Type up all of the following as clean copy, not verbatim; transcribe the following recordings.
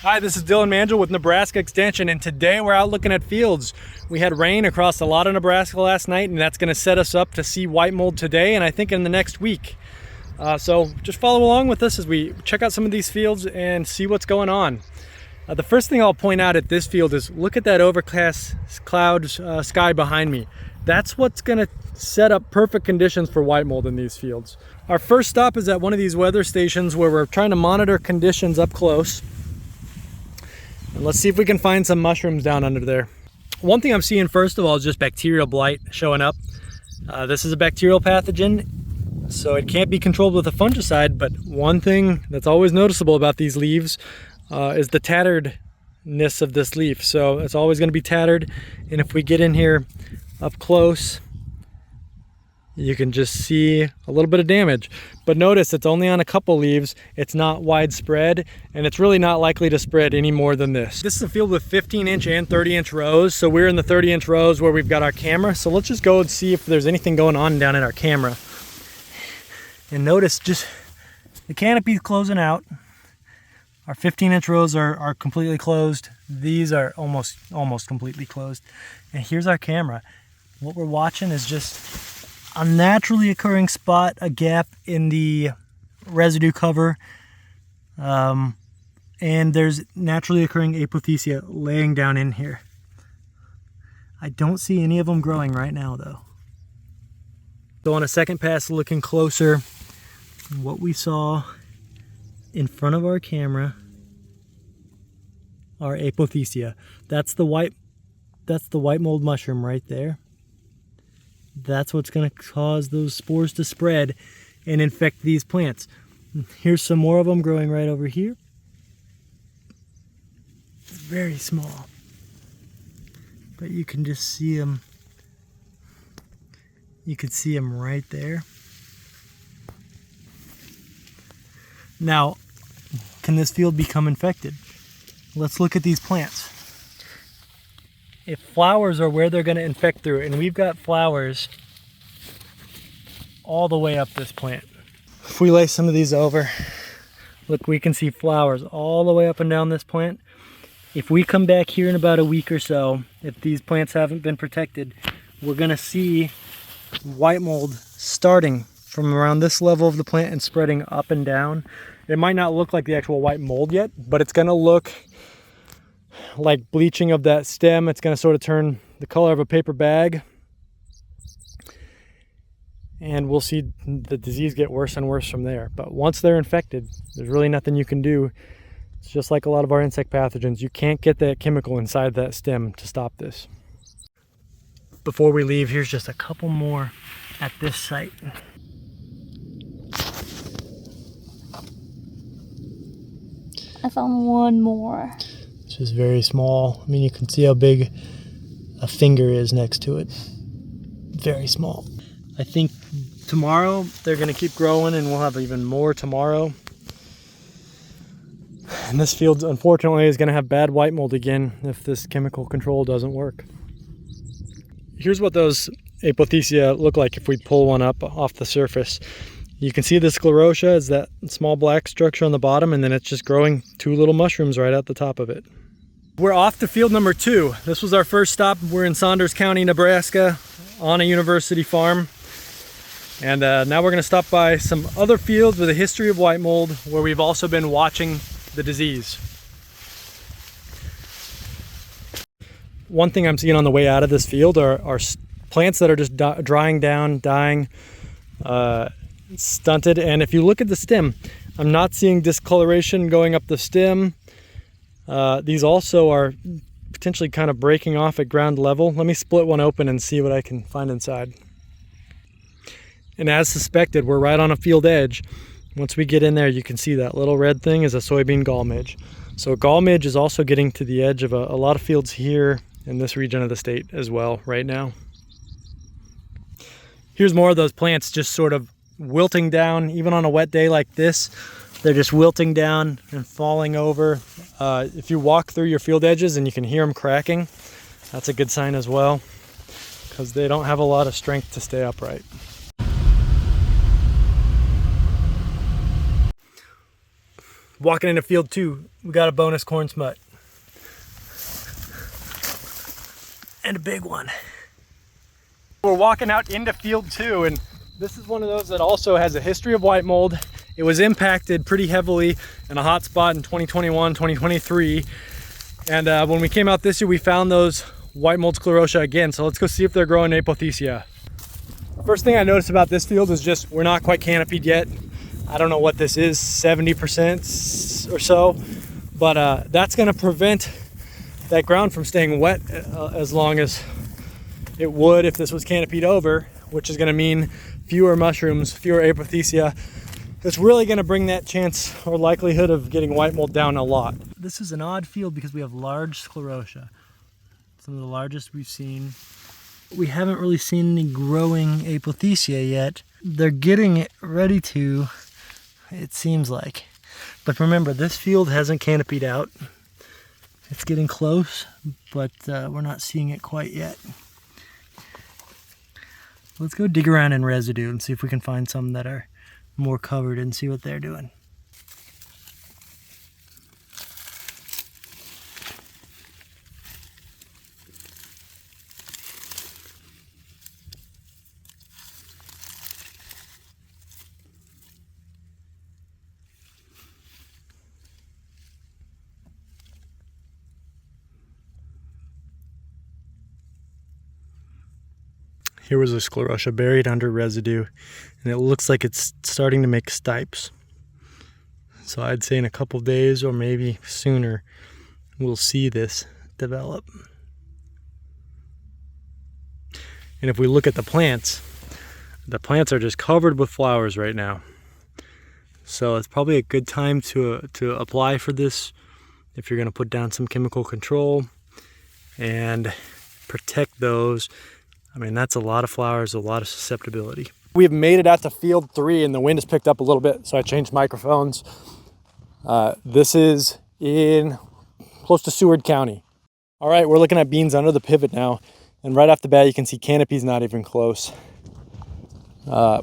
Hi, this is Dylan Mangel with Nebraska Extension, and today we're out looking at fields. We had rain across a lot of Nebraska last night, and that's going to set us up to see white mold today and I think in the next week. So just follow along with us as we check out some of these fields and see what's going on. The first thing I'll point out at this field is look at that overcast cloud sky behind me. That's what's going to set up perfect conditions for white mold in these fields. Our first stop is at one of these weather stations where we're trying to monitor conditions up close. And let's see if we can find some mushrooms down under there. One thing I'm seeing first of all is just bacterial blight showing up. This is a bacterial pathogen, so it can't be controlled with a fungicide, but one thing that's always noticeable about these leaves is the tatteredness of this leaf. So it's always going to be tattered, and if we get in here up close, you can just see a little bit of damage. But notice it's only on a couple leaves, it's not widespread, and it's really not likely to spread any more than this. This is a field with 15-inch and 30-inch rows, so we're in the 30-inch rows where we've got our camera. So let's just go and see if there's anything going on down at our camera. And notice just the canopy closing out. Our 15-inch rows are completely closed. These are almost completely closed. And here's our camera. What we're watching is just a naturally occurring spot, a gap in the residue cover, and there's naturally occurring apothecia laying down in here. I don't see any of them growing right now though. So on a second pass looking closer, what we saw in front of our camera are apothecia. That's the white mold mushroom right there. That's what's going to cause those spores to spread and infect these plants. Here's some more of them growing right over here. It's very small, but you can just see them. You can see them right there. Now, can this field become infected? Let's look at these plants. If flowers are where they're going to infect through, and we've got flowers all the way up this plant. If we lay some of these over, look, we can see flowers all the way up and down this plant. If we come back here in about a week or so, if these plants haven't been protected, we're going to see white mold starting from around this level of the plant and spreading up and down. It might not look like the actual white mold yet, but it's going to look like bleaching of that stem. It's going to sort of turn the color of a paper bag, and we'll see the disease get worse and worse from there. But once they're infected, there's really nothing you can do. It's just like a lot of our insect pathogens. You can't get that chemical inside that stem to stop this. Before we leave, here's just a couple more at this site. I found one more. It's just very small. I mean, you can see how big a finger is next to it. Very small. I think tomorrow they're going to keep growing, and we'll have even more tomorrow. And this field, unfortunately, is going to have bad white mold again if this chemical control doesn't work. Here's what those apothecia look like if we pull one up off the surface. You can see the sclerotia is that small black structure on the bottom, and then it's just growing two little mushrooms right at the top of it. We're off to field number 2. This was our first stop. We're in Saunders County, Nebraska, on a university farm. And now we're going to stop by some other fields with a history of white mold where we've also been watching the disease. One thing I'm seeing on the way out of this field are plants that are just drying down, dying, stunted. And if you look at the stem, I'm not seeing discoloration going up the stem. These also are potentially kind of breaking off at ground level. Let me split one open and see what I can find inside. And as suspected, we're right on a field edge. Once we get in there, you can see that little red thing is a soybean gall midge. So gall midge is also getting to the edge of a lot of fields here in this region of the state as well right now. Here's more of those plants just sort of wilting down. Even on a wet day like this, they're just wilting down and falling over. If you walk through your field edges and you can hear them cracking, that's a good sign as well, because they don't have a lot of strength to stay upright. Walking into field 2, we got a bonus corn smut. And a big one. We're walking out into field 2, and this is one of those that also has a history of white mold. It was impacted pretty heavily in a hot spot in 2021, 2023. And when we came out this year, we found those white mold sclerotia again. So let's go see if they're growing apothecia. First thing I noticed about this field is just we're not quite canopied yet. I don't know what this is, 70% or so, but that's gonna prevent that ground from staying wet as long as it would if this was canopied over, which is gonna mean fewer mushrooms, fewer apothecia. It's really gonna bring that chance or likelihood of getting white mold down a lot. This is an odd field because we have large sclerotia, some of the largest we've seen. We haven't really seen any growing apothecia yet. They're getting it ready to, it seems like. But remember, this field hasn't canopied out. It's getting close, but we're not seeing it quite yet. Let's go dig around in residue and see if we can find some that are more covered and see what they're doing. Here was a sclerotia buried under residue, and it looks like it's starting to make stipes. So I'd say in a couple days or maybe sooner, we'll see this develop. And if we look at the plants are just covered with flowers right now. So it's probably a good time to apply for this if you're going to put down some chemical control and protect those. I mean, that's a lot of flowers, a lot of susceptibility. We've made it out to field 3 and the wind has picked up a little bit, so I changed microphones. This is in close to Seward County. All right, we're looking at beans under the pivot now, and right off the bat you can see canopy's not even close,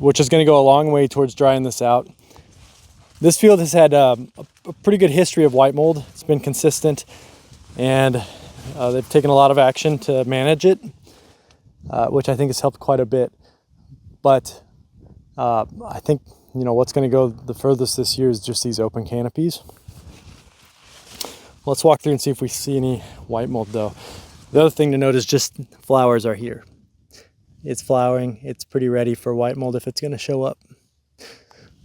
which is going to go a long way towards drying this out. This field has had a pretty good history of white mold. It's been consistent, and they've taken a lot of action to manage it. Which I think has helped quite a bit. But I think, what's going to go the furthest this year is just these open canopies. Let's walk through and see if we see any white mold though. The other thing to note is just flowers are here. It's flowering. It's pretty ready for white mold if it's going to show up.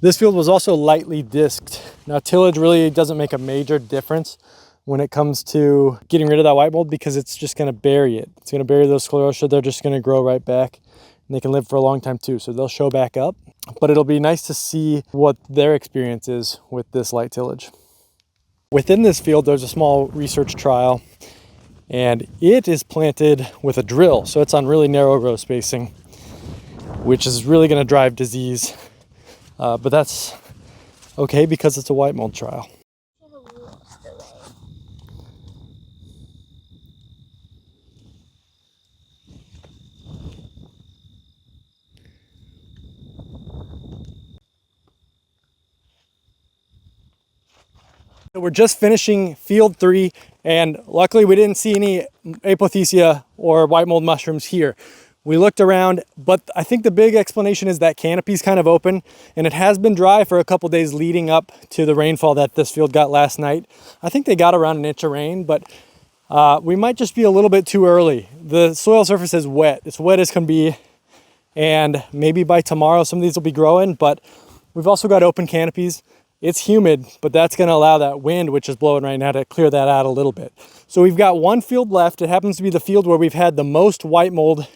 This field was also lightly disked. Now tillage really doesn't make a major difference when it comes to getting rid of that white mold because it's just going to bury it. It's going to bury those sclerotia. They're just going to grow right back, and they can live for a long time too. So they'll show back up, but it'll be nice to see what their experience is with this light tillage. Within this field, there's a small research trial, and it is planted with a drill. So it's on really narrow row spacing, which is really going to drive disease. But that's okay because it's a white mold trial. We're just finishing field 3, and luckily we didn't see any apothecia or white mold mushrooms here. We looked around, but I think the big explanation is that canopy's kind of open, and it has been dry for a couple days leading up to the rainfall that this field got last night. I think they got around an inch of rain, but we might just be a little bit too early. The soil surface is wet. It's wet as can be, and maybe by tomorrow some of these will be growing, but we've also got open canopies. It's humid, but that's going to allow that wind, which is blowing right now, to clear that out a little bit. So we've got one field left. It happens to be the field where we've had the most white mold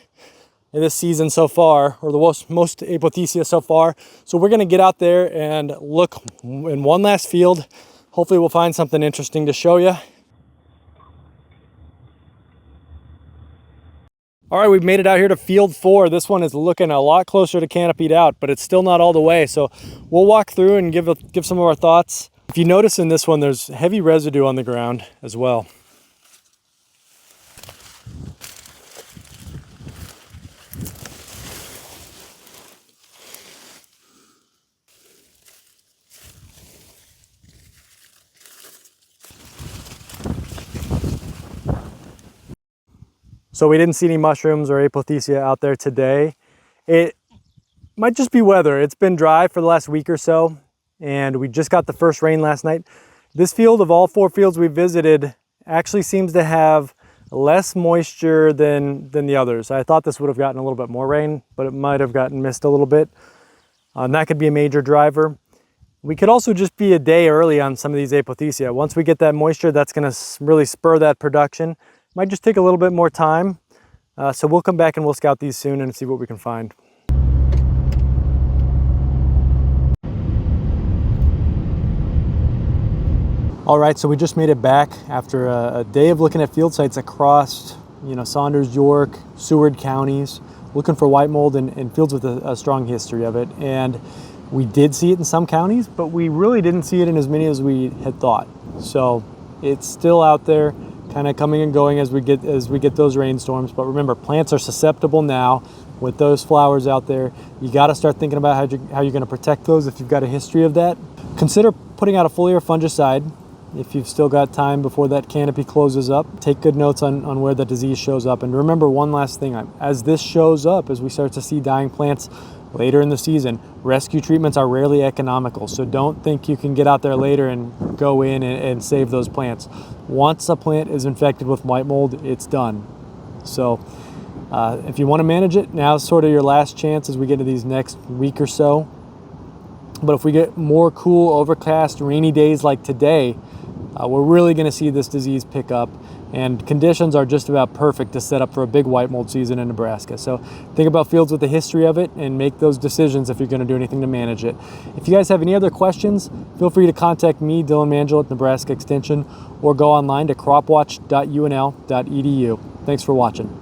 in this season so far, or the most apothecia so far. So we're going to get out there and look in one last field. Hopefully we'll find something interesting to show you. All right, we've made it out here to field 4. This one is looking a lot closer to canopied out, but it's still not all the way. So we'll walk through and give some of our thoughts. If you notice in this one, there's heavy residue on the ground as well. So we didn't see any mushrooms or apothecia out there today. It might just be weather. It's been dry for the last week or so, and we just got the first rain last night. This field, of all 4 fields we visited, actually seems to have less moisture than the others. I thought this would have gotten a little bit more rain, but it might have gotten missed a little bit. And that could be a major driver. We could also just be a day early on some of these apothecia. Once we get that moisture, that's gonna really spur that production. Might just take a little bit more time. So we'll come back and we'll scout these soon and see what we can find. All right, so we just made it back after a day of looking at field sites across, Saunders, York, Seward counties, looking for white mold in fields with a strong history of it. And we did see it in some counties, but we really didn't see it in as many as we had thought. So it's still out there, kind of coming and going as we get those rainstorms. But remember, plants are susceptible now. With those flowers out there, you got to start thinking about how you're going to protect those if you've got a history of that. Consider putting out a foliar fungicide if you've still got time before that canopy closes up. Take good notes on where the disease shows up. And remember one last thing, as this shows up, as we start to see dying plants later in the season, rescue treatments are rarely economical. So don't think you can get out there later and go in and save those plants. Once a plant is infected with white mold, it's done. So if you want to manage it, now's sort of your last chance as we get to these next week or so. But if we get more cool, overcast, rainy days like today, we're really going to see this disease pick up, and conditions are just about perfect to set up for a big white mold season in Nebraska. So think about fields with the history of it and make those decisions if you're going to do anything to manage it. If you guys have any other questions, feel free to contact me, Dylan Mangel at Nebraska Extension, or go online to cropwatch.unl.edu. Thanks for watching.